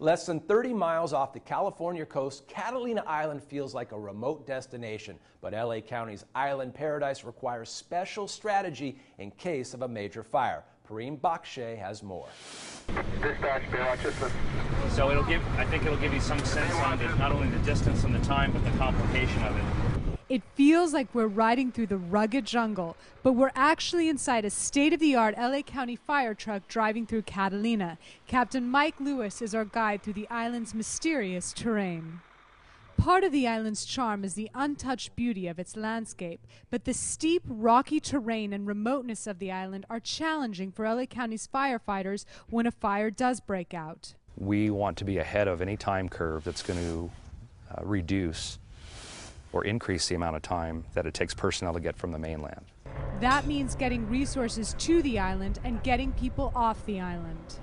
Less than 30 miles off the California coast, Catalina Island feels like a remote destination, but LA County's island paradise requires special strategy in case of a major fire. Perrine Bakshay has more. Dispatch, Rochester. So I think it'll give you some sense on not only the distance and the time, but the complication of it. It feels like we're riding through the rugged jungle, but we're actually inside a state-of-the-art LA County fire truck driving through Catalina. Captain Mike Lewis is our guide through the island's mysterious terrain. Part of the island's charm is the untouched beauty of its landscape, but the steep, rocky terrain and remoteness of the island are challenging for LA County's firefighters when a fire does break out. We want to be ahead of any time curve that's going to reduce or increase the amount of time that it takes personnel to get from the mainland. That means getting resources to the island and getting people off the island.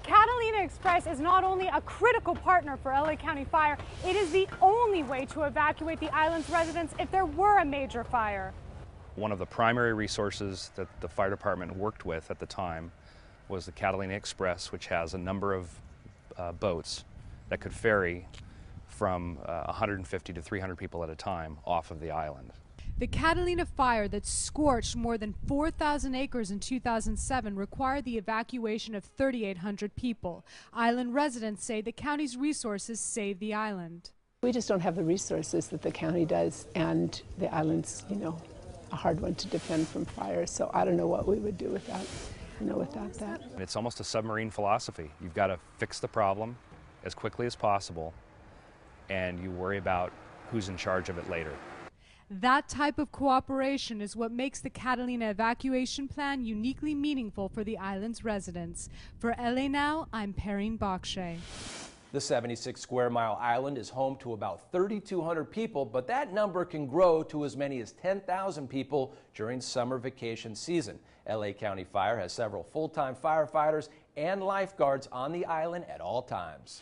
Catalina Express is not only a critical partner for LA County Fire, it is the only way to evacuate the island's residents if there were a major fire. One of the primary resources that the fire department worked with at the time was the Catalina Express, which has a number of boats that could ferry from 150 to 300 people at a time off of the island. The Catalina fire that scorched more than 4,000 acres in 2007 required the evacuation of 3,800 people. Island residents say the county's resources saved the island. We just don't have the resources that the county does, and the island's, a hard one to defend from fire, so I don't know what we would do without that. It's almost a submarine philosophy. You've got to fix the problem as quickly as possible, and you worry about who's in charge of it later. That type of cooperation is what makes the Catalina evacuation plan uniquely meaningful for the island's residents. For LA Now, I'm Perrine Bakshay. The 76-square-mile island is home to about 3,200 people, but that number can grow to as many as 10,000 people during summer vacation season. LA County Fire has several full-time firefighters and lifeguards on the island at all times.